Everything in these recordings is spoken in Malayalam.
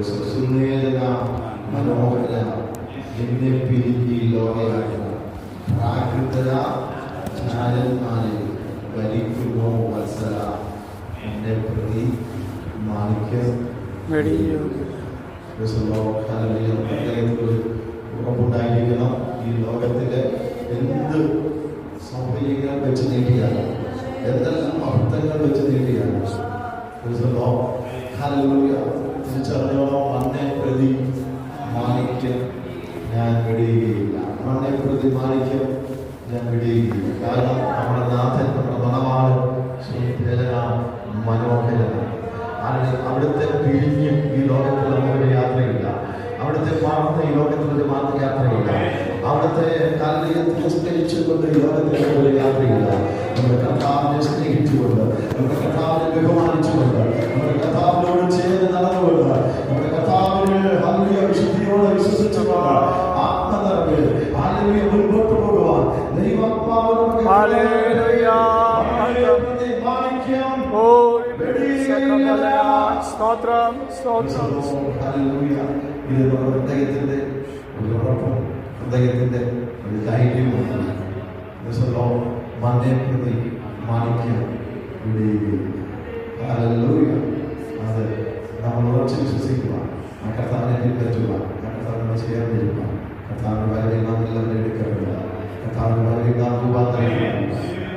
സുന്ദര മനോഹര എന്നെ പിരിഞ്ഞി ലോകയാത്ര പ്രാകൃതര ചാരന്മാരെ ഭരിക്കുന്നു വത്സല എന്നെ പ്രതി മാണിക്യം ഉറപ്പുണ്ടായിരിക്കണം. ഈ ലോകത്തിലെ എന്ത് സൗകര്യങ്ങൾ വെച്ച് നേടിയാണ്, എന്തെല്ലാം അർത്ഥങ്ങൾ വെച്ച് നേടിയാണ് തിരിച്ചറിഞ്ഞോളോ. മണ്ണെ പ്രതി മാണിക്യം ഞാൻ വിടുകയില്ല. മണ്ണെ പ്രതി മാണിക്യം ഞാൻ വിടുകയില്ല. കാരണം നമ്മുടെ നാഥൻ, നമ്മുടെ മണമാണ് മനോഹരനാണ്. അവിടുത്തെ പിരിഞ്ഞ് ഈ ലോകത്തിൽ നമുക്കൊരു യാത്രയില്ല. അവിടുത്തെ മറന്ന് ഈ ലോകത്തിൽ ഒരു യാത്രയില്ല. അവിടുത്തെ കാലിയെ തിരസ്കരിച്ചുകൊണ്ട് ഈ ലോകത്തിൽ ഒരു യാത്രയില്ല. നമ്മുടെ കർത്താവിനെ സ്നേഹിച്ചുകൊണ്ട്, നമ്മുടെ കർത്താവിനെ ബഹുമാനിച്ചുകൊണ്ട്, നമ്മുടെ കർത്താവിനോട് ചേർന്ന് നടന്നുകൊണ്ട്, നമ്മുടെ കർത്താവിന് ഹല്ലേലൂയ വിശുദ്ധിയോടെ വിശ്വസിച്ചുകൊണ്ട് ആത്മനിറവിൽ ഹല്ലേലൂയ മുൻപോട്ട് പോകുവാൻ ദൈവാത്മാവിനോട് ഹല്ലേലൂയ സ്തോത്രം സ്തോത്രം. ഇത് നമ്മുടെ ഹൃദയത്തിന്റെ ഒരു ഉറപ്പും ഹൃദയത്തിന്റെ ഒരു ധൈര്യവും മണ്ണെ പ്രതി മാണിക്യം ഹല്ലേലൂയ. അത് നമ്മൾ ഉറച്ച് വിശ്വസിക്കുക, ആ കർത്താവിനെ പിൻപറ്റുക, ആ കർത്താവിനെ ചേർന്നിരിക്കുക, കർത്താവിന്റെ വരവിൽ നാം എല്ലാവരും എടുക്കപ്പെടുക, കർത്താവിന്റെ വരവിൽ നാം രൂപാന്തരപ്പെടുക.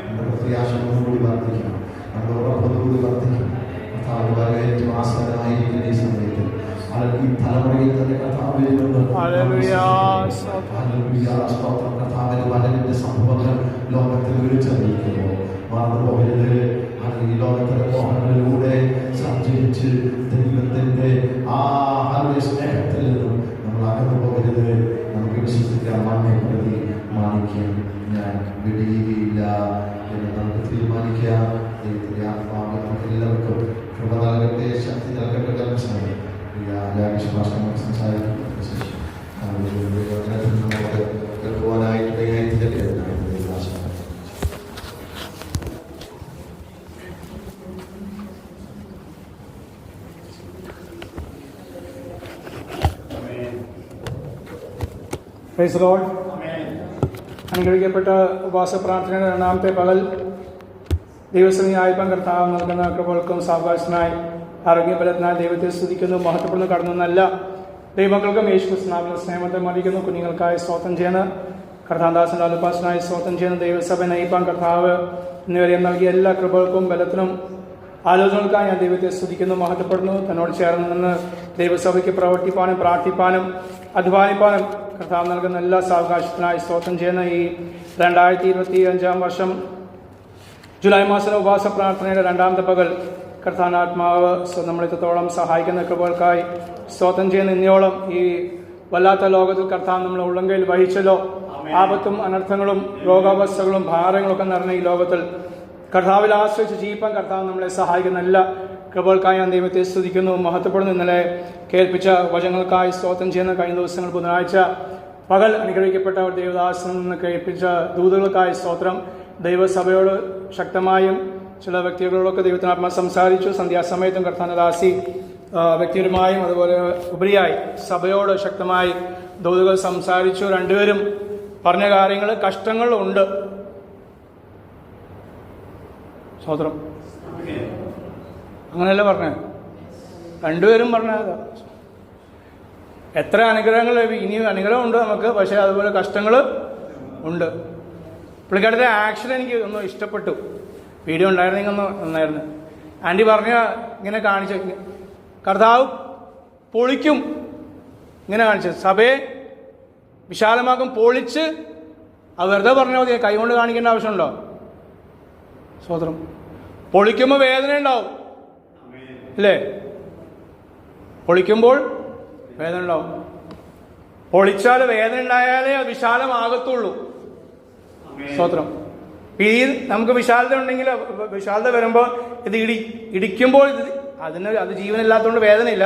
നമ്മുടെ പ്രത്യാശയോടുകൂടി വർദ്ധിക്കണം, നമ്മുടെ ഉറപ്പോടുകൂടി വർദ്ധിക്കണം. കർത്താവിന്റെ വരവ് ഏറ്റവും ആസ്വാദമായിരിക്കുന്ന ഈ സമയത്ത് ഈ തലമുറയിൽ തന്നെ കർത്താവിനെ കർത്താവിന്റെ വരവിന്റെ സംഭവങ്ങൾ ലോകത്തിൽ വിളിച്ചറിയിക്കുന്നു. മറന്നുപോകരുത്. ഈ ലോകത്തിലെ മോഹങ്ങളിലൂടെ സഞ്ചരിച്ച് ദൈവത്തിന്റെ ആ സ്നേഹത്തിൽ നിന്നും നമ്മൾ അകന്നു പോകരുത്. നമുക്ക് വിശ്വസിക്കാം, മണ്ണെ പ്രതി മാണിക്യം ഞാൻ വിടുകയില്ല എന്ന് നമുക്ക് തീരുമാനിക്കാം. ദൈവത്തിന്റെ ആത്മാവ് നമുക്ക് എല്ലാവർക്കും കൃപ നൽകട്ടെ, ശക്തി നൽകട്ടെ. വിശ്വാസം സംസാരിക്കും കേൾക്കുവാനായിട്ട് പ്രൈസ് ലോർഡ്. അനുഗ്രഹിക്കപ്പെട്ട ഉപവാസ പ്രാർത്ഥനയുടെ രണ്ടാമത്തെ പകൽ ദൈവസമയായപ്പം കർത്താവ് നൽകുന്ന കൃപകൾക്കും സാവകാശനായി ആരോഗ്യബലത്തിനായി ദൈവത്തെ സ്തുതിക്കുന്നു, മഹത്വപ്പെടുന്നു. കടന്നല്ല ദൈവമക്കൾക്കും യേശുക്രിസ്തുവിന്റെ സ്നേഹത്തെ മറിക്കുന്നു. കുഞ്ഞുങ്ങൾക്കായി സ്തോത്രം ചെയ്യുന്ന കർത്താദാസന്റെ അലുപാസനായി സ്തോത്രം ചെയ്യുന്ന ദൈവസഭ നയിപ്പാൻ കർത്താവ് എന്നിവരെ നൽകിയ എല്ലാ കൃപകൾക്കും ബലത്തിനും ആലോചനകൾക്കായി ഞാൻ ദൈവത്തെ സ്തുതിക്കുന്നു, മഹത്വപ്പെടുന്നു. തന്നോട് ചേർന്ന് നിന്ന് ദൈവസഭയ്ക്ക് പ്രവർത്തിപ്പാനും പ്രാർത്ഥിപ്പാനും അധ്വാനിപ്പാനും കർത്താവ് നൽകുന്ന എല്ലാ സാവകാശത്തിനായി സ്തോത്രം ചെയ്യുന്ന ഈ 2025 വർഷം ജൂലൈ മാസം ഉപവാസ പ്രാർത്ഥനയുടെ രണ്ടാമത്തെ പകൽ കർത്താനാത്മാവ് നമ്മളിത്രത്തോളം സഹായിക്കുന്ന കൃപകൾക്കായി സ്തോത്രം ചെയ്യുന്ന ഇന്നയോളം ഈ വല്ലാത്ത ലോകത്തിൽ കർത്താവ് നമ്മളെ ഉള്ളങ്കയിൽ വഹിച്ചല്ലോ. ആപത്തും അനർത്ഥങ്ങളും രോഗാവസ്ഥകളും ഭാരങ്ങളൊക്കെ നിറഞ്ഞ ഈ ലോകത്തിൽ കർത്താവിൽ ആശ്രയിച്ച് ജീവിപ്പാൻ കർത്താവ് നമ്മളെ സഹായിക്കുന്ന എല്ലാ കൃപകൾക്കായി ഞാൻ ദൈവത്തെ സ്തുതിക്കുന്നു, മഹത്വപ്പെടുന്നു. ഇന്നലെ കേൾപ്പിച്ച വചനങ്ങൾക്കായി സ്തോത്രം ചെയ്യുന്ന കഴിഞ്ഞ ദിവസങ്ങൾ ബുധനാഴ്ച പകൽ അനുഗ്രഹിക്കപ്പെട്ട ദേവദാസനിൽ നിന്ന് കേൾപ്പിച്ച ദൂതുകൾക്കായി സ്തോത്രം. ദൈവസഭയോട് ശക്തമായും ചില വ്യക്തികളോടൊക്കെ ദൈവത്തിനാത്മാ സംസാരിച്ചു. സന്ധ്യാസമയത്തും കർത്താനദാസി വ്യക്തിപരമായും അതുപോലെ ഉപരിയായി സഭയോട് ശക്തമായി ദൂതുകൾ സംസാരിച്ചു. രണ്ടുപേരും പറഞ്ഞ കാര്യങ്ങൾ കഷ്ടങ്ങളുണ്ട്. സ്തോത്രം. അങ്ങനെയല്ല പറഞ്ഞത്, രണ്ടുപേരും പറഞ്ഞത്. എത്ര അനുഗ്രഹങ്ങൾ, ഇനിയും അനുഗ്രഹമുണ്ട് നമുക്ക്, പക്ഷേ അതുപോലെ കഷ്ടങ്ങൾ ഉണ്ട്. പുള്ളിക്കാരുടെ ആക്ഷൻ എനിക്ക് ഒന്ന് ഇഷ്ടപ്പെട്ടു. വീഡിയോ ഉണ്ടായിരുന്നെങ്കിൽ ഒന്ന് നന്നായിരുന്നു. ആൻറ്റി പറഞ്ഞ ഇങ്ങനെ കാണിച്ച കർത്താവ് പൊളിക്കും, ഇങ്ങനെ കാണിച്ചത് സഭയെ വിശാലമാക്കും, പൊളിച്ച്. അത് വെറുതെ പറഞ്ഞാൽ മതി, കൈകൊണ്ട് കാണിക്കേണ്ട ആവശ്യമുണ്ടോ? സ്വതന്ത്രം. പൊളിക്കുമ്പോൾ വേദന ഉണ്ടാവും അല്ലേ? പൊളിക്കുമ്പോൾ വേദന ഉണ്ടാവും. പൊളിച്ചാൽ വേദന ഉണ്ടായാലേ അത് വിശാലമാകത്തുള്ളൂ. സ്തോത്രം. ഈ നമുക്ക് വിശാലത ഉണ്ടെങ്കിൽ, വിശാലത വരുമ്പോൾ ഇത് ഇടിക്കുമ്പോൾ അത് ജീവനില്ലാത്തതുകൊണ്ട് വേദനയില്ല.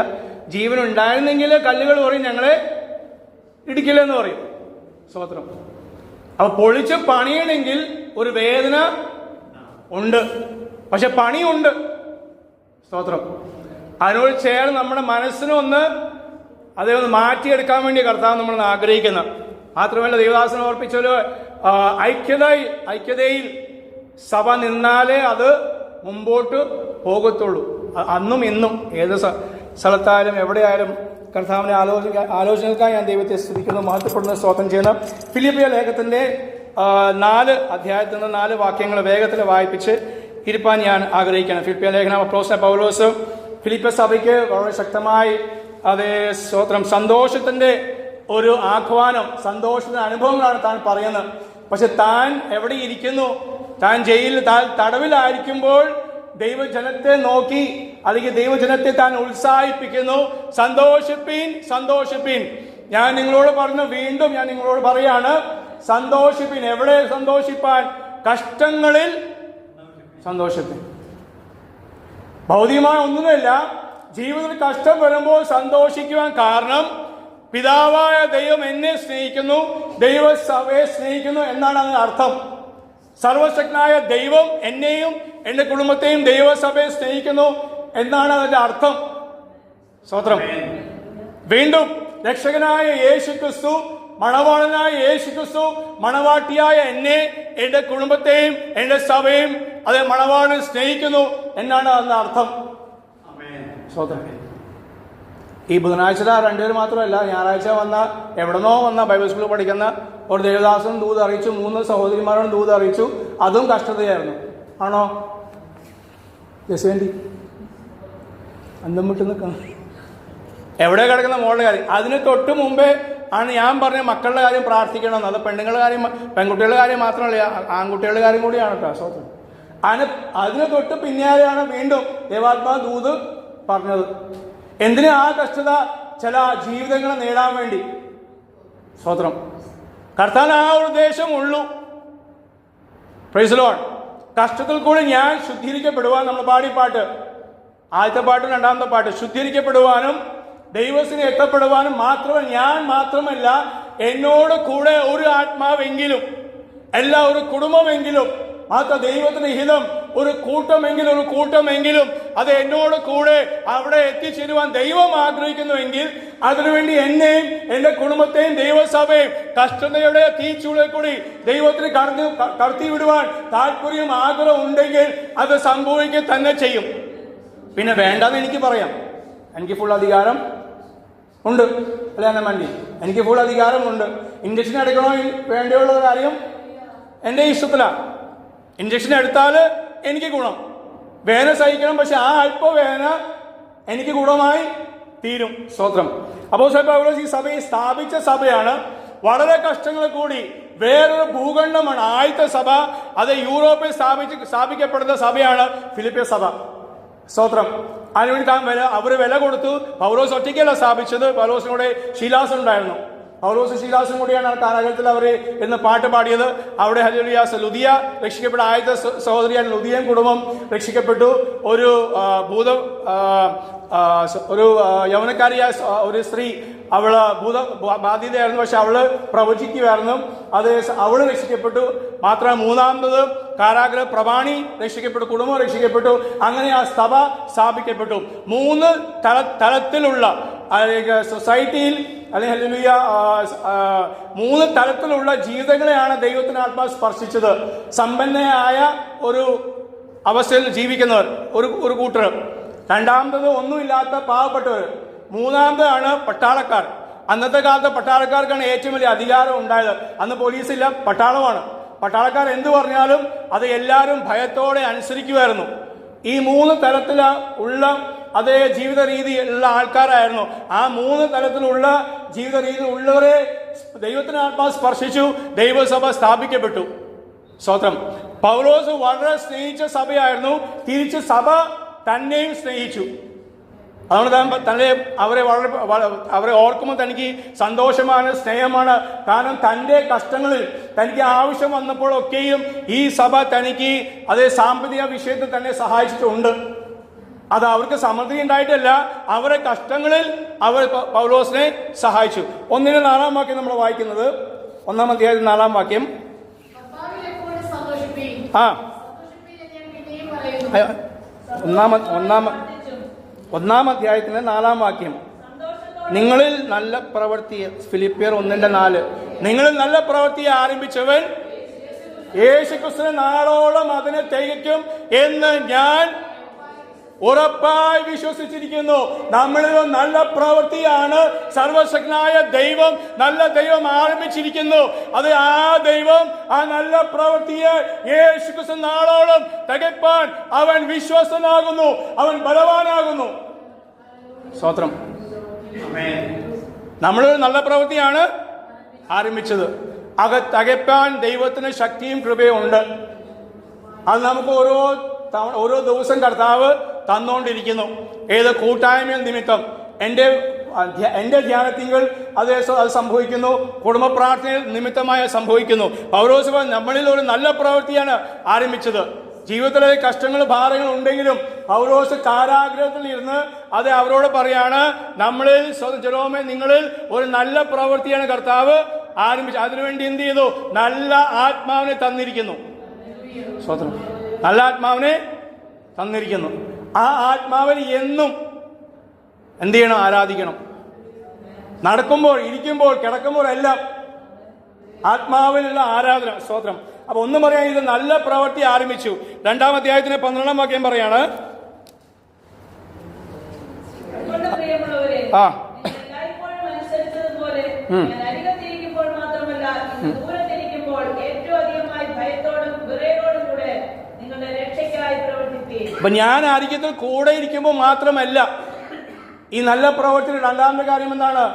ജീവൻ ഉണ്ടായിരുന്നെങ്കിൽ കല്ലുകൾ പറയും ഞങ്ങളെ ഇടിക്കില്ലെന്ന് പറയും. സ്തോത്രം. അപ്പൊ പൊളിച്ച് പണിയണമെങ്കിൽ ഒരു വേദന ഉണ്ട്, പക്ഷെ പണിയുണ്ട്. സ്തോത്രം. അതിനോട് ചേർന്ന് നമ്മുടെ മനസ്സിനൊന്ന് അതേ ഒന്ന് മാറ്റിയെടുക്കാൻ വേണ്ടി കർത്താവ് നമ്മൾ ആഗ്രഹിക്കുന്നത്. മാത്രമല്ല ദൈവദാസൻ ഓർപ്പിച്ചൊരു ഐക്യതയിൽ സഭ നിന്നാലേ അത് മുമ്പോട്ട് പോകത്തുള്ളൂ. അന്നും ഇന്നും ഏത് സ്ഥലത്തായാലും എവിടെയായാലും കർത്താവിനെ ആലോചനകൾക്കായി ഞാൻ ദൈവത്തെ സ്തുതിക്കുന്നു, മഹത്വപ്പെടുന്ന സ്തോത്രം ചെയ്യുന്ന ഫിലിപ്പിയ ലേഖനത്തിന്റെ 4 അധ്യായത്തിൽ നിന്ന് 4 വാക്യങ്ങൾ വേഗത്തിൽ വായിപ്പിച്ച് ഇരിപ്പാൻ ഞാൻ ആഗ്രഹിക്കുകയാണ്. ഫിലിപ്പിയ ലേഖനം അപ്പോസ്തലൻ പൗലോസ് ഫിലിപ്പിയ സഭയ്ക്ക് വളരെ ശക്തമായി അതേ സ്തോത്രം സന്തോഷത്തിന്റെ ഒരു ആഹ്വാനം, സന്തോഷത്തിന്റെ അനുഭവങ്ങളാണ് താൻ പറയുന്നത്. പക്ഷെ താൻ എവിടെ ഇരിക്കുന്നു? താൻ ജയിലിൽ തടവിലായിരിക്കുമ്പോൾ ദൈവജനത്തെ നോക്കി അല്ലെങ്കിൽ ദൈവജനത്തെ താൻ ഉത്സാഹിപ്പിക്കുന്നു. സന്തോഷിപ്പീൻ. ഞാൻ നിങ്ങളോട് പറഞ്ഞു, വീണ്ടും ഞാൻ നിങ്ങളോട് പറയാണ്, സന്തോഷിപ്പീൻ. എവിടെ സന്തോഷിപ്പാൻ? കഷ്ടങ്ങളിൽ സന്തോഷിപ്പീൻ. ഭൗതികമായ ഒന്നുമില്ല, ജീവിതത്തിൽ കഷ്ടം വരുമ്പോൾ സന്തോഷിക്കുവാൻ കാരണം പിതാവായ ദൈവം എന്നെ സ്നേഹിക്കുന്നു, ദൈവസഭയെ സ്നേഹിക്കുന്നു എന്നാണ് അതിന് അർത്ഥം. സർവശക്തനായ ദൈവം എന്നെയും എന്റെ കുടുംബത്തെയും ദൈവസഭയെ സ്നേഹിക്കുന്നു എന്നാണ് അതിന്റെ അർത്ഥം. സ്തോത്രം. വീണ്ടും രക്ഷകനായ യേശുക്രിസ്തു, മണവാളനായ യേശുക്രിസ്തു മണവാട്ടിയായ എന്നെ, എന്റെ കുടുംബത്തെയും എന്റെ സഭയും അതേ മണവാളനെ സ്നേഹിക്കുന്നു എന്നാണ് അതിന്റെ അർത്ഥം. സ്തോത്രം. ഈ ബുധനാഴ്ച 2 പേര് മാത്രമല്ല, ഞായറാഴ്ച എവിടെന്നോ വന്ന ബൈബിൾ സ്കൂളിൽ പഠിക്കുന്ന ഒരു ദേവദാസൻ ദൂത് അറിയിച്ചു, 3 സഹോദരിമാരോട് ദൂത് അറിയിച്ചു. അതും കഷ്ടതയായിരുന്നു. ആണോ? ജസ്വേണ്ടി അന്തം വിട്ട് നിൽക്കണം. എവിടെ കിടക്കുന്ന മോളുടെ കാര്യം? അതിന് തൊട്ട് മുമ്പേ ആണ് ഞാൻ പറഞ്ഞ മക്കളുടെ കാര്യം പ്രാർത്ഥിക്കണമെന്ന്. അത് പെണ്ണുങ്ങളുടെ കാര്യം, പെൺകുട്ടികളുടെ കാര്യം മാത്രമല്ല, ആൺകുട്ടികളുടെ കാര്യം കൂടിയാണ് കേട്ടോ. സ്വന്തം അതിന് തൊട്ട് പിന്നാലെയാണ് വീണ്ടും ദൈവാത്മാ ദൂത് പറഞ്ഞത്. എന്തിനാ ആ കഷ്ടത? ചില ജീവിതങ്ങളെ നേടാൻ വേണ്ടി. സ്വതന്ത്രം. കർത്താവിന് ആ ഒരു ഉദ്ദേശമുള്ളൂ. Praise Lord. കഷ്ടത്തിൽ കൂടി ഞാൻ ശുദ്ധീകരിക്കപ്പെടുവാൻ, നമ്മൾ പാടി പാട്ട്, ആദ്യത്തെ പാട്ടും 2ാമത്തെ പാട്ട്, ശുദ്ധീകരിക്കപ്പെടുവാനും ദൈവത്തിന് എത്തപ്പെടുവാനും ഞാൻ മാത്രമല്ല, എന്നോട് കൂടെ ഒരു ആത്മാവെങ്കിലും, ഒരു കുടുംബമെങ്കിലും, മാത്രം ദൈവത്തിന് ഹിതം ഒരു കൂട്ടമെങ്കിലും അത് എന്നോട് കൂടെ അവിടെ എത്തിച്ചേരുവാൻ ദൈവം ആഗ്രഹിക്കുന്നുവെങ്കിൽ അതിനുവേണ്ടി എന്നെയും എന്റെ കുടുംബത്തെയും ദൈവസഭയും കഷ്ടതയുടെ തീച്ചൂളെ കൂടി ദൈവത്തിന് കടത്തി വിടുവാൻ താല്പര്യം, ആഗ്രഹം ഉണ്ടെങ്കിൽ അത് സംഭവിക്കുക തന്നെ ചെയ്യും. പിന്നെ വേണ്ടെന്ന് എനിക്ക് പറയാം. എനിക്ക് ഫുൾ അധികാരം ഉണ്ട്, അല്ലെ എന്നെ മണ്ടി? എനിക്ക് ഫുൾ അധികാരമുണ്ട്. ഇഞ്ചക്ഷൻ എടുക്കണോ വേണ്ടിയുള്ള കാര്യം എൻ്റെ ഇഷ്ടത്തിലാണ്. ഇഞ്ചക്ഷൻ എടുത്താൽ എനിക്ക് ഗുണം, വേദന സഹിക്കണം, പക്ഷെ ആ അല്പവേദന എനിക്ക് ഗുണമായി തീരും. സ്തോത്രം. അപ്പോസ്തലൻ പൗലോസ് ഈ സഭയെ സ്ഥാപിച്ച സഭയാണ്. വളരെ കഷ്ടങ്ങൾ കൂടി വേറൊരു ഭൂഖണ്ഡമാണ് ആദ്യത്തെ സഭ. അത് യൂറോപ്പിൽ സ്ഥാപിക്കപ്പെടുന്ന സഭയാണ് ഫിലിപ്പിയ സഭ. സ്തോത്രം. അതിനുവേണ്ടി അവർ വില കൊടുത്തു. പൗലോസ് ഒറ്റയ്ക്കല്ല സ്ഥാപിച്ചത്, പൗലോസിനൂടെ ശീലാസൻ ഉണ്ടായിരുന്നു. പൗലോസ് ശീലാസും കൂടിയാണ് ആ കാലഘട്ടത്തിൽ അവർ ഇന്ന് പാട്ട് പാടിയത്. അവിടെ ഹല്ലേലൂയ, ലുദിയ രക്ഷിക്കപ്പെട്ട ആദ്യത്തെ സഹോദരിയാണ്. ലുദിയൻ കുടുംബം രക്ഷിക്കപ്പെട്ടു. ഒരു യൗവനക്കാരിയായ ഒരു സ്ത്രീ, അവള് ബാധിതയായിരുന്നു, പക്ഷെ അവള് പ്രവചിക്കുമായിരുന്നു. അത് അവള് രക്ഷിക്കപ്പെട്ടു. മാത്രമല്ല 3ാമത് കാരാഗ്രഹ പ്രമാണി രക്ഷിക്കപ്പെട്ടു, കുടുംബം രക്ഷിക്കപ്പെട്ടു. അങ്ങനെ ആ സഭ സ്ഥാപിക്കപ്പെട്ടു. 3 തലത്തിലുള്ള സൊസൈറ്റിയിൽ അല്ലെങ്കിൽ ഹല്ലേലൂയ 3 തലത്തിലുള്ള ജീവിതങ്ങളെയാണ് ദൈവത്തിന് ആത്മാ സ്പർശിച്ചത്. സമ്പന്നയായ ഒരു അവസ്ഥയിൽ ജീവിക്കുന്നവർ ഒരു കൂട്ടർ, 2ാമത് ഒന്നുമില്ലാത്ത പാവപ്പെട്ടവർ, 3ാമതാണ് പട്ടാളക്കാർ. അന്നത്തെ കാലത്ത് പട്ടാളക്കാർക്കാണ് ഏറ്റവും വലിയ അധികാരം ഉണ്ടായത്. അന്ന് പോലീസില്ല, പട്ടാളമാണ്. പട്ടാളക്കാർ എന്തു പറഞ്ഞാലും അത് എല്ലാവരും ഭയത്തോടെ അനുസരിക്കുമായിരുന്നു. ഈ 3 തലത്തിലുള്ള അതേ ജീവിത രീതി ഉള്ള ആൾക്കാരായിരുന്നു. ആ 3 തലത്തിലുള്ള ജീവിത രീതി ഉള്ളവരെ ദൈവത്തിന് ആത്മാ സ്പർശിച്ചു. ദൈവസഭ സ്ഥാപിക്കപ്പെട്ടു. സ്തോത്രം. പൗലോസ് വളരെ സ്നേഹിച്ച സഭയായിരുന്നു. തിരിച്ച് സഭ തന്നെയും സ്നേഹിച്ചു. അതുകൊണ്ട് തന്നെ അവരെ ഓർക്കുമ്പോൾ തനിക്ക് സന്തോഷമാണ്, സ്നേഹമാണ്. കാരണം തൻ്റെ കഷ്ടങ്ങളിൽ തനിക്ക് ആവശ്യം വന്നപ്പോഴൊക്കെയും ഈ സഭ തനിക്ക് അതേ സാമ്പത്തിക വിഷയത്തിൽ തന്നെ സഹായിച്ചിട്ടുണ്ട്. അത് അവർക്ക് സമൃദ്ധി ഉണ്ടായിട്ടല്ല, അവരെ കഷ്ടങ്ങളിൽ അവർ പൗലോസിനെ സഹായിച്ചു. 1-4 വാക്യം നമ്മൾ വായിക്കുന്നത്, 1-ാം അധ്യായത്തിൽ 4-ാം വാക്യം. 1-ാം അധ്യായത്തിലെ 4-ാം വാക്യം. നിങ്ങളിൽ നല്ല പ്രവൃത്തി, ഫിലിപ്പിയർ 1:4, നിങ്ങളിൽ നല്ല പ്രവൃത്തിയെ ആരംഭിച്ചവൻ യേശുക്രിസ്തു നാളോളം അതിനെ തികയ്ക്കും എന്ന് ഞാൻ ഉറപ്പായി വിശ്വസിച്ചിരിക്കുന്നു. നമ്മളിൽ നല്ല പ്രവൃത്തിയാണ് സർവശക്തനായ ദൈവം, നല്ല ദൈവം ആരംഭിച്ചിരിക്കുന്നു. അത് ആ ദൈവം ആ നല്ല പ്രവൃത്തിയെ യേശുക്രിസ്തു നാളോളം തികപ്പാൻ അവൻ വിശ്വസ്തനാകുന്നു, അവൻ ബലവാനാകുന്നു. സ്തോത്രം. നമ്മളൊരു നല്ല പ്രവൃത്തിയാണ് ആരംഭിച്ചത്. തികപ്പാൻ ദൈവത്തിന് ശക്തിയും കൃപയും ഉണ്ട്. അത് നമുക്ക് ഓരോ ദിവസം കർത്താവ് തന്നുകൊണ്ടിരിക്കുന്നു. ഏത് കൂട്ടായ്മ നിമിത്തം എൻ്റെ ധ്യാനത്തിങ്കൾ അത് സംഭവിക്കുന്നു, കുടുംബ പ്രാർത്ഥന നിമിത്തമായി സംഭവിക്കുന്നു. പൗലോസ് നമ്മളിൽ ഒരു നല്ല പ്രവൃത്തിയാണ് ആരംഭിച്ചത്. ജീവിതത്തിലെ കഷ്ടങ്ങളും ഭാരങ്ങളും ഉണ്ടെങ്കിലും പൗലോസ് കാരാഗ്രഹത്തിൽ ഇരുന്ന് അത് അവരോട് പറയാണ്, നമ്മളിൽ ജെറോമേ നിങ്ങളിൽ ഒരു നല്ല പ്രവൃത്തിയാണ് കർത്താവ് ആരംഭിച്ചത്. അതിനുവേണ്ടി എന്ത് ചെയ്തു? നല്ല ആത്മാവിനെ തന്നിരിക്കുന്നു. സ്വതന്ത്രം. നല്ല ആത്മാവിനെ തന്നിരിക്കുന്നു. ആ ആത്മാവിനെ എന്നും എന്ത് ചെയ്യണം? ആരാധിക്കണം. നടക്കുമ്പോൾ, ഇരിക്കുമ്പോൾ, കിടക്കുമ്പോൾ എല്ലാം ആത്മാവിനുള്ള ആരാധന. സ്തോത്രം. അപ്പൊ ഒന്നും പറയാൻ, ഇത് നല്ല പ്രവൃത്തി ആരംഭിച്ചു. 2-ാം അധ്യായത്തിന് 12-ാം വാക്യം പറയാണ്, അപ്പൊ ഞാൻ ആയിരിക്കത്തിൽ കൂടെ ഇരിക്കുമ്പോൾ മാത്രമല്ല ഈ നല്ല പ്രവൃത്തി. 2-ാമത്തെ കാര്യം എന്താണ്?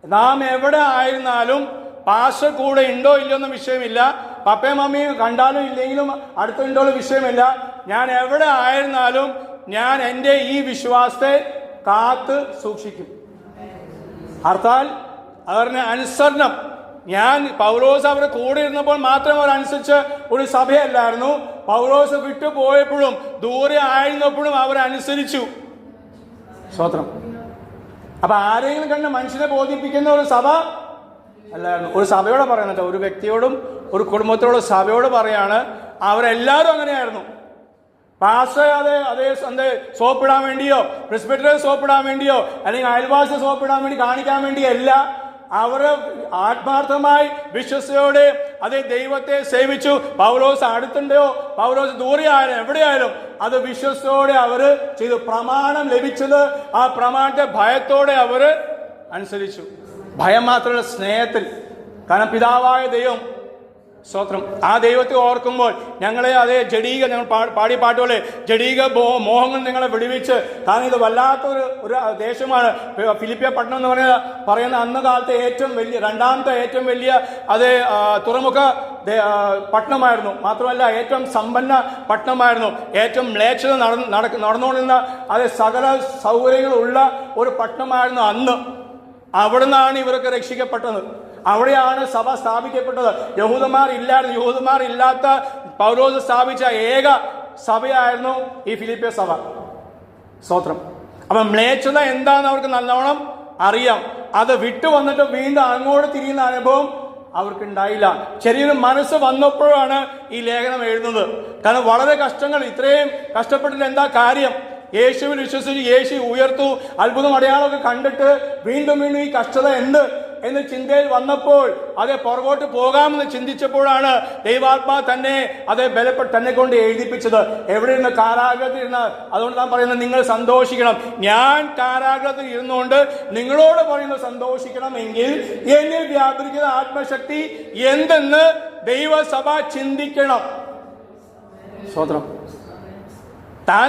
നാം എവിടെ ആയിരുന്നാലും പാസ്റ്റർ കൂടെ ഉണ്ടോ ഇല്ലയോ എന്ന വിഷയമില്ല, പപ്പയും മമ്മിയും കണ്ടാലും ഇല്ലെങ്കിലും അടുത്തുണ്ടോ വിഷയമില്ല. ഞാൻ എവിടെ ആയിരുന്നാലും ഞാൻ എൻ്റെ ഈ വിശ്വാസത്തെ കാത്ത് സൂക്ഷിക്കും. അർത്ഥാൽ അവരുടെ അനുസരണം. ഞാൻ പൗലോസ് അവരുടെ കൂടെ ഇരുന്നപ്പോൾ മാത്രം അവരനുസരിച്ച് ഒരു സഭയല്ലായിരുന്നു. പൗലോസ് വിട്ടുപോയപ്പോഴും ദൂരെ ആയിരുന്നപ്പോഴും അവരനുസരിച്ചു. സ്തോത്രം. അപ്പൊ ആരെങ്കിലും കണ്ട് മനുഷ്യനെ ബോധിപ്പിക്കുന്ന ഒരു സഭ അല്ലായിരുന്നു. ഒരു സഭയോട് പറയുന്നുണ്ട്, ഒരു വ്യക്തിയോടും ഒരു കുടുംബത്തോടും സഭയോട് പറയാണ്, അവരെല്ലാവരും അങ്ങനെയായിരുന്നു. പാസ്റ്റർ അതേ സോപ്പിടാൻ വേണ്ടിയോ, പ്രെസ്ബിറ്ററിയെ സോപ്പിടാൻ വേണ്ടിയോ, അല്ലെങ്കിൽ അയൽവാസി സോപ്പിടാൻ വേണ്ടി കാണിക്കാൻ വേണ്ടിയല്ല. അവർ ആത്മാർത്ഥമായി വിശ്വസയോടെ അതേ ദൈവത്തെ സേവിച്ചു. പൗലോസ് അടുത്തുണ്ടോ, പൗലോസ് ദൂരെ ആയാലും എവിടെയായാലും അത് വിശ്വസയോടെ അവര് ചെയ്തു. പ്രമാണം ലഭിച്ചത് ആ പ്രമാണത്തെ ഭയത്തോടെ അവര് അനുസരിച്ചു. ഭയം മാത്രമല്ല, സ്നേഹത്തിൽ. കാരണം പിതാവായ ദൈവം, സ്തോത്രം, ആ ദൈവത്തെ ഓർക്കുമ്പോൾ ഞങ്ങളെ അതേ ജഡീക, ഞങ്ങൾ പാടിയ പാട്ടുകളെ ജഡീക മോഹങ്ങൾ നിങ്ങളെ വിടുവിച്ച്. കാരണം ഇത് വല്ലാത്തൊരു ദേശമാണ് ഫിലിപ്പിയ പട്ടണം എന്ന് പറയുന്ന അന്ന് കാലത്തെ ഏറ്റവും വലിയ, 2-ാമത്തെ ഏറ്റവും വലിയ അതേ തുറമുഖ പട്ടണമായിരുന്നു. മാത്രമല്ല ഏറ്റവും സമ്പന്ന പട്ടണമായിരുന്നു. ഏറ്റവും മ്ലേച്ഛത നടന്നുകൊണ്ടിരുന്ന അതേ സകല സൗകര്യങ്ങളുള്ള ഒരു പട്ടണമായിരുന്നു അന്ന്. അവിടുന്നാണ് ഇവരൊക്കെ രക്ഷിക്കപ്പെട്ടത്. അവിടെയാണ് സഭ സ്ഥാപിക്കപ്പെട്ടത്. യഹൂദന്മാരില്ലാത്ത പൗലോസ് സ്ഥാപിച്ച ഏക സഭയായിരുന്നു ഈ ഫിലിപ്പിയ സഭ. സ്തോത്രം. അപ്പൊ മ്ലേച്ഛത എന്താണെന്ന് അവർക്ക് നല്ലോണം അറിയാം. അത് വിട്ടു വന്നിട്ട് വീണ്ടും അങ്ങോട്ട് തിരിയുന്ന അനുഭവം അവർക്കുണ്ടായില്ല. ചെറിയൊരു മനസ്സ് വന്നപ്പോഴാണ് ഈ ലേഖനം എഴുതുന്നത്. കാരണം വളരെ കഷ്ടങ്ങൾ, ഇത്രയും കഷ്ടപ്പെട്ടിട്ട് എന്താ കാര്യം? യേശുവിൽ വിശ്വസിച്ച് യേശു ഉയർത്തു, അത്ഭുതം അടയാളമൊക്കെ കണ്ടിട്ട് വീണ്ടും വീണ്ടും ഈ കഷ്ടത എന്ത് എന്ന് ചിന്തയിൽ വന്നപ്പോൾ അതേ പുറകോട്ട് പോകാമെന്ന് ചിന്തിച്ചപ്പോഴാണ് ദൈവാത്മാ തന്നെ കൊണ്ട് എഴുതിപ്പിച്ചത്. എവിടെ ഇരുന്ന്? കാരാഗ്രഹത്തിൽ ഇരുന്ന്. അതുകൊണ്ട് ഞാൻ പറയുന്നത്, നിങ്ങൾ സന്തോഷിക്കണം. ഞാൻ കാരാഗ്രഹത്തിൽ ഇരുന്നുകൊണ്ട് നിങ്ങളോട് പറയുന്നത് സന്തോഷിക്കണമെങ്കിൽ എന്നിൽ വ്യാപരിക്കുന്ന ആത്മശക്തി എന്തെന്ന് ദൈവസഭ ചിന്തിക്കണം. സ്തോത്രം. താൻ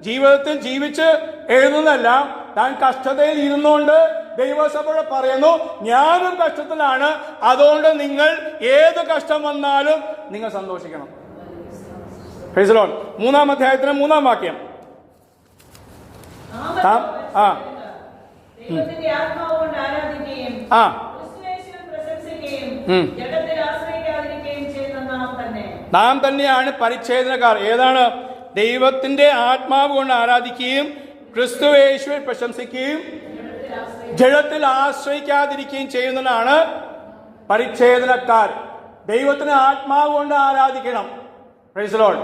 ജീവിതത്തിൽ ജീവിച്ച് എഴുതുന്നതല്ല, താൻ കഷ്ടതയിൽ ഇരുന്നുകൊണ്ട് ദൈവസഭ പറയുന്നു, ഞാനും കഷ്ടത്തിലാണ്, അതുകൊണ്ട് നിങ്ങൾ ഏത് കഷ്ടം വന്നാലും നിങ്ങൾ സന്തോഷിക്കണം. Praise the Lord. 3-ാം അധ്യായത്തിന് 3-ാം വാക്യം. നാം തന്നെയാണ് പരിച്ഛേദനക്കാർ. ഏതാണ്? ദൈവത്തിന്റെ ആത്മാവ് കൊണ്ട് ആരാധിക്കുകയും ക്രിസ്തുയേശുവിൽ പ്രശംസിക്കുകയും ജഡത്തിൽ ആശ്രയിക്കാതിരിക്കുകയും ചെയ്യുന്നതാണ് പരിച്ഛേദനക്കാർ. ദൈവത്തിന് ആത്മാവ് കൊണ്ട് ആരാധിക്കണം. Praise the Lord.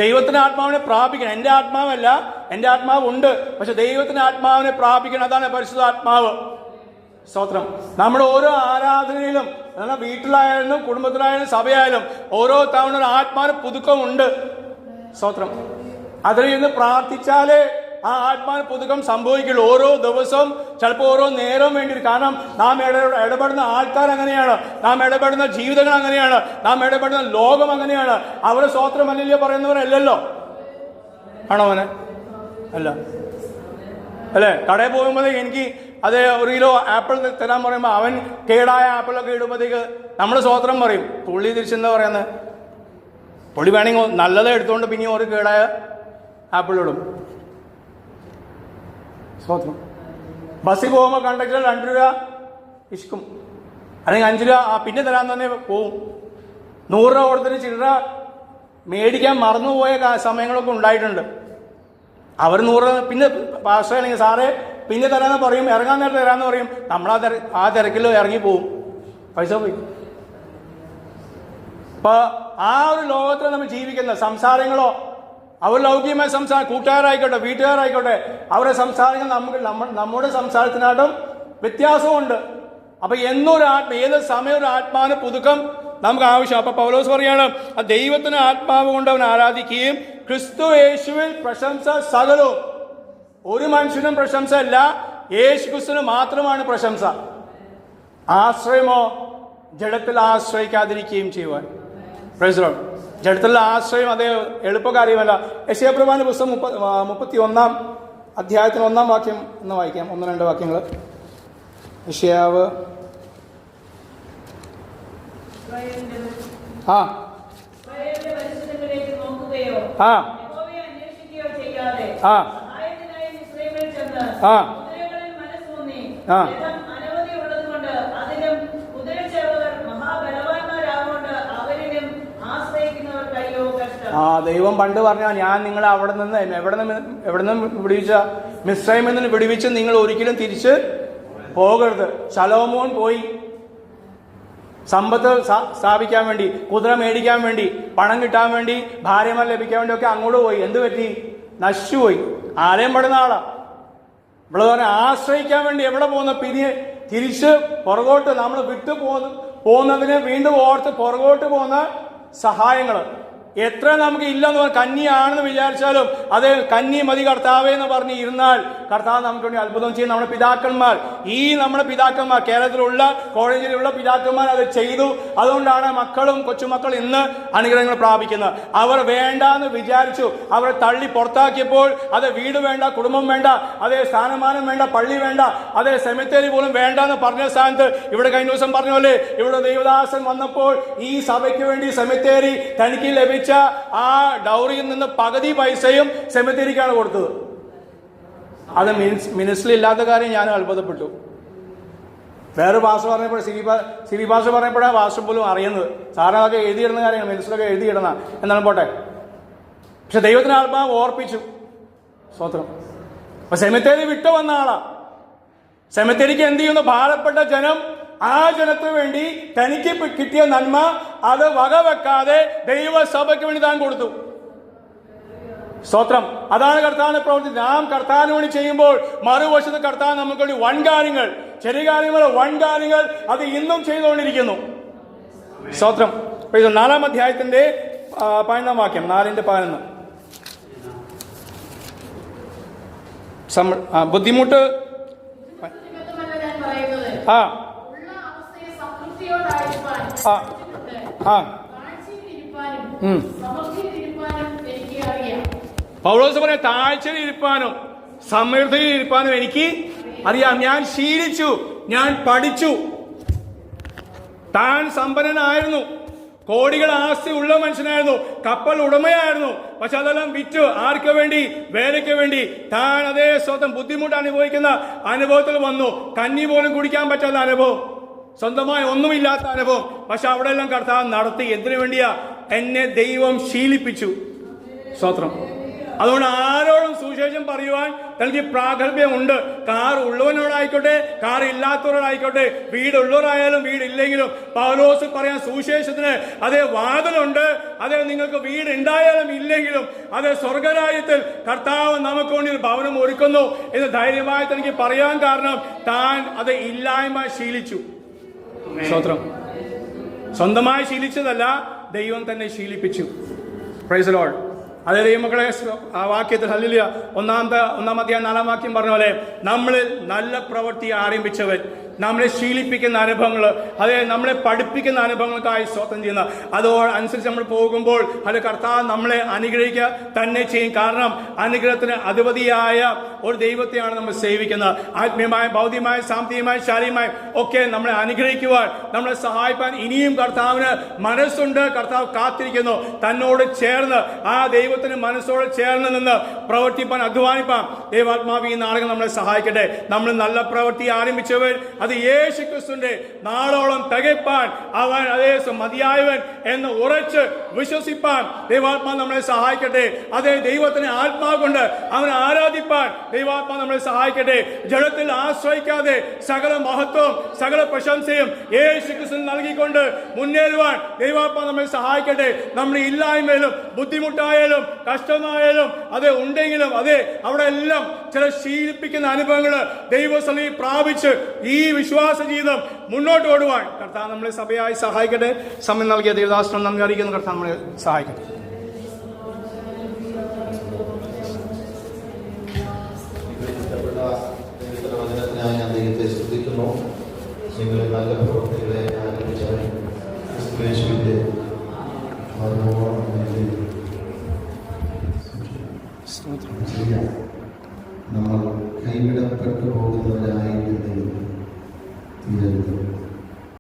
ദൈവത്തിന്റെ ആത്മാവിനെ പ്രാപിക്കണം. എൻ്റെ ആത്മാവല്ല, എൻ്റെ ആത്മാവ് ഉണ്ട്, പക്ഷെ ദൈവത്തിന്റെ ആത്മാവിനെ പ്രാപിക്കണം. അതാണ് പരിശുദ്ധാത്മാവ്. സ്തോത്രം. നമ്മുടെ ഓരോ ആരാധനയിലും, വീട്ടിലായാലും കുടുംബത്തിലായാലും സഭയായാലും ഓരോ തവണ ഒരു ആത്മാവിന് പുതുക്കമുണ്ട്. സ്തോത്രം. അതിൽ നിന്ന് പ്രാർത്ഥിച്ചാലേ ആ ആത്മാവിന് പുതുക്കം സംഭവിക്കുള്ളൂ. ഓരോ ദിവസവും, ചിലപ്പോൾ ഓരോ നേരവും വേണ്ടി. കാരണം നാം ഇടപെടുന്ന ആൾക്കാർ അങ്ങനെയാണ്, നാം ഇടപെടുന്ന ജീവിതങ്ങൾ അങ്ങനെയാണ്, നാം ഇടപെടുന്ന ലോകം അങ്ങനെയാണ്. അവർ സ്തോത്രമല്ലല്ലോ പറയുന്നവരല്ലല്ലോ. ആണോ അവനെ? അല്ല അല്ലേ? കടയിൽ പോകുമ്പോഴത്തേക്ക് എനിക്ക് അത് 1 കിലോ ആപ്പിൾ തരാൻ പറയുമ്പോൾ അവൻ കേടായ ആപ്പിളൊക്കെ ഇടുമ്പോഴത്തേക്ക് നമ്മൾ സ്തോത്രം പറയും. പുള്ളി തിരിച്ചെന്താ പറയുന്നത്? പുള്ളി വേണമെങ്കിൽ നല്ലത് എടുത്തുകൊണ്ട് പിന്നെ ഒരു കേടായ ആപ്പിൾ ഇടും. സ്തോത്രം. ബസ്സിൽ പോകുമ്പോൾ കണ്ടക്ടർ 2 രൂപ ഇഷ്കും, അല്ലെങ്കിൽ 5 രൂപ പിന്നെ തരാൻ തന്നെ പോവും. 100 രൂപ കൊടുത്തിട്ട് ചില്ലറ മേടിക്കാൻ മറന്നുപോയ സമയങ്ങളൊക്കെ ഉണ്ടായിട്ടുണ്ട്. അവർ 100 രൂപ പിന്നെ പാസ് അല്ലെങ്കിൽ സാറേ പിന്നെ തരാമെന്ന് പറയും, ഇറങ്ങാൻ നേരത്തെ തരാമെന്ന് പറയും. നമ്മൾ ആ തിരക്കിൽ ഇറങ്ങി പോവും, പൈസ പോയി. അപ്പൊ ആ ഒരു ലോകത്തിൽ നമ്മൾ ജീവിക്കുന്ന സംസാരങ്ങളോ, അവർ ലൗകികമായ സംസാരം, കൂട്ടുകാരായിക്കോട്ടെ വീട്ടുകാരായിക്കോട്ടെ, അവരുടെ സംസാരങ്ങൾ നമ്മുടെ സംസാരത്തിനായിട്ടും വ്യത്യാസമുണ്ട്. അപ്പൊ ഏത് സമയം ഒരു ആത്മാവിന് പുതുക്കം നമുക്ക് ആവശ്യം. അപ്പൊ പൗലോസ് പറയാണ്, ആ ദൈവത്തിന് ആത്മാവ് കൊണ്ട് അവൻ ആരാധിക്കുകയും ക്രിസ്തു യേശുവിൽ പ്രശംസ സകലവും. ഒരു മനുഷ്യനും പ്രശംസ അല്ല, യേശു ക്രിസ്തുവിന് മാത്രമാണ് പ്രശംസ. ആശ്രയമോ ജഡത്തിൽ ആശ്രയിക്കാതിരിക്കുകയും ചെയ്യുവാൻ. Price the Lord. ജഡത്തിലുള്ള ആശ്രയം അതേ എളുപ്പകാര്യമല്ല. യെശയ്യാപ്രവാചകന്റെ പുസ്തകം 31 അധ്യായത്തിന് 1 വാക്യം എന്ന് വായിക്കാം. 1-2 വാക്യങ്ങൾ. യെശയ്യാവ് ആ ആ ആ ആ ആ ദൈവം പണ്ട് പറഞ്ഞ, ഞാൻ നിങ്ങളെ എവിടെ നിന്ന് വിടുവിച്ച മിസ്രൈമിൽ നിന്ന് വിടുവിച്ച് നിങ്ങൾ ഒരിക്കലും തിരിച്ച് പോകരുത്. ശലോമോൻ പോയി സമ്പത്ത് സ്ഥാപിക്കാൻ വേണ്ടി, കുതിര മേടിക്കാൻ വേണ്ടി, പണം കിട്ടാൻ വേണ്ടി, ഭാര്യമാർ ലഭിക്കാൻ വേണ്ടി ഒക്കെ അങ്ങോട്ട് പോയി. എന്ത് പറ്റി? നശിച്ചുപോയി. ആലയം പെടുന്ന ആളാ. ഇവിടെ പറഞ്ഞാൽ ആശ്രയിക്കാൻ വേണ്ടി എവിടെ പോകുന്ന തിരിച്ച് പുറകോട്ട് നമ്മൾ വിട്ടു പോകുന്നതിന് വീണ്ടും ഓർത്ത് പുറകോട്ട് പോകുന്ന സഹായങ്ങൾ എത്ര നമുക്ക് ഇല്ലെന്ന് പറഞ്ഞാൽ, കന്നിയാണെന്ന് വിചാരിച്ചാലും അത് കന്നി മതി കർത്താവേ എന്ന് പറഞ്ഞ് ഇരുന്നാൽ കർത്താവ് നമുക്ക് വേണ്ടി അത്ഭുതം ചെയ്യും. നമ്മുടെ പിതാക്കന്മാർ കേരളത്തിലുള്ള കോളേജിലുള്ള പിതാക്കന്മാർ അത് ചെയ്തു. അതുകൊണ്ടാണ് മക്കളും കൊച്ചുമക്കൾ ഇന്ന് അനുഗ്രഹങ്ങൾ പ്രാപിക്കുന്നത്. അവർ വേണ്ടാന്ന് വിചാരിച്ചു, അവരെ തള്ളി പുറത്താക്കിയപ്പോൾ അത് വീട് വേണ്ട, കുടുംബം വേണ്ട, അതേ സ്ഥാനമാനം വേണ്ട, പള്ളി വേണ്ട, അതേ സെമിത്തേരി പോലും വേണ്ട എന്ന് പറഞ്ഞ സ്ഥാനത്ത് ഇവിടെ കഴിഞ്ഞ ദിവസം പറഞ്ഞ പോലെ ഇവിടെ ദൈവദാസൻ വന്നപ്പോൾ ഈ സഭയ്ക്ക് വേണ്ടി സെമിത്തേരി തനിക്ക് ലഭിച്ച ആ ഡൗറിയിൽ നിന്ന് പകുതി പൈസയും സെമിത്തേരിക്കാണ് കൊടുത്തത്. അത് മിനിസ്ട്രി ഇല്ലാത്ത കാര്യം ഞാൻ അത്ഭുതപ്പെട്ടു. വേറെ ഭാഷ പറഞ്ഞപ്പോൾ സിരി ഭാഷ പറഞ്ഞപ്പോഴാണ് ഭാഷ പോലും അറിയുന്നത്. സാറിന് അതൊക്കെ എഴുതിയിടുന്ന കാര്യങ്ങൾ മിനിസ്റ്ററൊക്കെ എഴുതിയിടുന്ന എന്നാണ് പോട്ടെ. പക്ഷെ ദൈവത്തിന് ആത്മാവ് ഓർപ്പിച്ചു. സ്തോത്രം. അപ്പൊ സെമിത്തേരി വിട്ടു വന്ന ആളാ. സെമിത്തേരിക്ക് എന്ത് ചെയ്യുന്നു? ഭാരപ്പെട്ട ജനം ആ ജനത്തിന് വേണ്ടി തനിക്ക് കിട്ടിയ നന്മ അത് വകവെക്കാതെ ദൈവസഭയ്ക്ക് വേണ്ടി താൻ കൊടുത്തു. സ്തോത്രം. അതാണ് കർത്താവിന്റെ പ്രവൃത്തി. നാം കർത്താവിന് വേണ്ടി ചെയ്യുമ്പോൾ മറുവശത്ത് കർത്താവ് നമുക്ക് വേണ്ടി വൻ കാര്യങ്ങൾ, ചെറിയ കാര്യങ്ങൾ, വൻ കാര്യങ്ങൾ അത് ഇന്നും ചെയ്തുകൊണ്ടിരിക്കുന്നു. സ്തോത്രം. 4-ാം അധ്യായത്തിന്റെ 11-ാം വാക്യം, 4:11. ബുദ്ധിമുട്ട് ആ പൗലോസ് പറയാം, താഴ്ചയിൽ ഇരിപ്പാനും സമൃദ്ധിയിൽ ഇരിപ്പാനും എനിക്ക് അറിയാം. ഞാൻ ശീലിച്ചു, ഞാൻ പഠിച്ചു. താൻ സമ്പന്നനായിരുന്നു, കോടികൾ ആസ്തി ഉള്ള മനുഷ്യനായിരുന്നു, കപ്പൽ ഉടമയായിരുന്നു. പക്ഷെ അതെല്ലാം വിറ്റു ആർക്ക് വേണ്ടി? വേലയ്ക്ക് വേണ്ടി. താൻ അതേ സ്വന്തം ബുദ്ധിമുട്ട് അനുഭവിക്കുന്ന അനുഭവത്തിൽ വന്നു. കഞ്ഞി പോലും കുടിക്കാൻ പറ്റാത്ത അനുഭവം, സ്വന്തമായി ഒന്നുമില്ലാത്ത അനുഭവം. പക്ഷെ അവിടെ എല്ലാം കർത്താവ് നടത്തി. എന്തിനു വേണ്ടിയാ? എന്നെ ദൈവം ശീലിപ്പിച്ചു. സ്തോത്രം. അതുകൊണ്ട് ആരോടും സുവിശേഷം പറയുവാൻ തനിക്ക് പ്രാഗൽഭ്യമുണ്ട്. കാർ ഉള്ളവനോടായിക്കോട്ടെ, കാർ ഇല്ലാത്തവരോടായിക്കോട്ടെ, വീടുള്ളവരായാലും വീടില്ലെങ്കിലും പൗലോസ് പറയാൻ സുവിശേഷത്തിന് അതേ വാതിലുണ്ട്. അതേ നിങ്ങൾക്ക് വീട് ഉണ്ടായാലും ഇല്ലെങ്കിലും അതേ സ്വർഗരാജ്യത്തിൽ കർത്താവ് നമുക്ക് വേണ്ടി ഒരു ഭവനം ഒരുക്കുന്നു എന്ന് ധൈര്യമായി തനിക്ക് പറയാൻ കാരണം താൻ അത് ഇല്ലായ്മ ശീലിച്ചു. സ്തോത്രം. സ്വന്തമായി ശീലിച്ചതല്ല, ദൈവം തന്നെ ശീലിപ്പിച്ചു. Price the Lord. അതേ ദൈവമക്കളെ, ആ വാക്യത്തിൽ ഹല്ലേലൂയ 1-ാം അധ്യായം 4-ാം വാക്യം പറഞ്ഞ പോലെ നമ്മളിൽ നല്ല പ്രവൃത്തി ആരംഭിച്ചവൻ നമ്മളെ ശീലിപ്പിക്കുന്ന അനുഭവങ്ങൾ, അതെ നമ്മളെ പഠിപ്പിക്കുന്ന അനുഭവങ്ങൾക്കായി സ്തോത്രം ചെയ്യുന്ന അതോടനുസരിച്ച് നമ്മൾ പോകുമ്പോൾ അത് കർത്താവ് നമ്മളെ അനുഗ്രഹിക്കുക തന്നെ ചെയ്യും. കാരണം അനുഗ്രഹത്തിന് അധിപതിയായ ഒരു ദൈവത്തെയാണ് നമ്മൾ സേവിക്കുന്നത്. ആത്മീയമായ, ഭൗതികമായ, സാമ്പത്തികമായ, ശാരീരികമായ ഒക്കെ നമ്മളെ അനുഗ്രഹിക്കുവാൻ, നമ്മളെ സഹായിപ്പാൻ ഇനിയും കർത്താവിന് മനസ്സുണ്ട്. കർത്താവ് കാത്തിരിക്കുന്നു. തന്നോട് ചേർന്ന് ആ ദൈവത്തിന് മനസ്സോട് ചേർന്ന് നിന്ന് പ്രവർത്തിപ്പാൻ, അധ്വാനിപ്പാൻ ദൈവാത്മാവ് ഈ നാളുകൾ നമ്മളെ സഹായിക്കട്ടെ. നമ്മൾ നല്ല പ്രവൃത്തി ആരംഭിച്ചവർ അത് യേശു ക്രിസ്തുവിന്റെ നാളോളം തികപ്പാൻ അവൻ അതേ മതിയായവൻ എന്ന് ഉറച്ച് വിശ്വസിപ്പാൻ ദൈവാത്മാവ് നമ്മളെ സഹായിക്കട്ടെ. അതേ ദൈവത്തിന് ആത്മാവ് കൊണ്ട് അവനെ ആരാധിപ്പാൻ ദൈവാത്മാവ് നമ്മളെ സഹായിക്കട്ടെ. ജഡത്തിൽ ആശ്രയിക്കാതെ സകല മഹത്വവും സകല പ്രശംസയും യേശു ക്രിസ്തു നൽകിക്കൊണ്ട് മുന്നേറുവാൻ ദൈവാത്മാവ് നമ്മളെ സഹായിക്കട്ടെ. നമ്മുടെ ഇല്ലായ്മയിലും ബുദ്ധിമുട്ടായാലും കഷ്ടമായാലും അതേ ഉണ്ടെങ്കിലും അതേ അവിടെ എല്ലാം ചില ശീലിപ്പിക്കുന്ന അനുഭവങ്ങൾ ദൈവസന്നിധി പ്രാപിച്ച് ഈ വിശ്വാസ ജീവിതം മുന്നോട്ട് ഓടുവാൻ കർത്താവ് നമ്മളെ സഭയായി സഹായിക്കട്ടെ. സമയം നൽകിയ ദേവദാസനം നന്ദി അറിയിക്കുന്ന കർത്താവ് നമ്മളെ സഹായിക്കട്ടെ. ഞാൻ ദൈവത്തെ സ്തുതിക്കുന്നു. നിങ്ങളെ നല്ല പ്രവർത്തികളെ ആരംഭിച്ചവൻ യേശുവിന്റെ നമ്മൾ കൈവിടപ്പെട്ടു പോകുന്നവരായി തീരരുത്.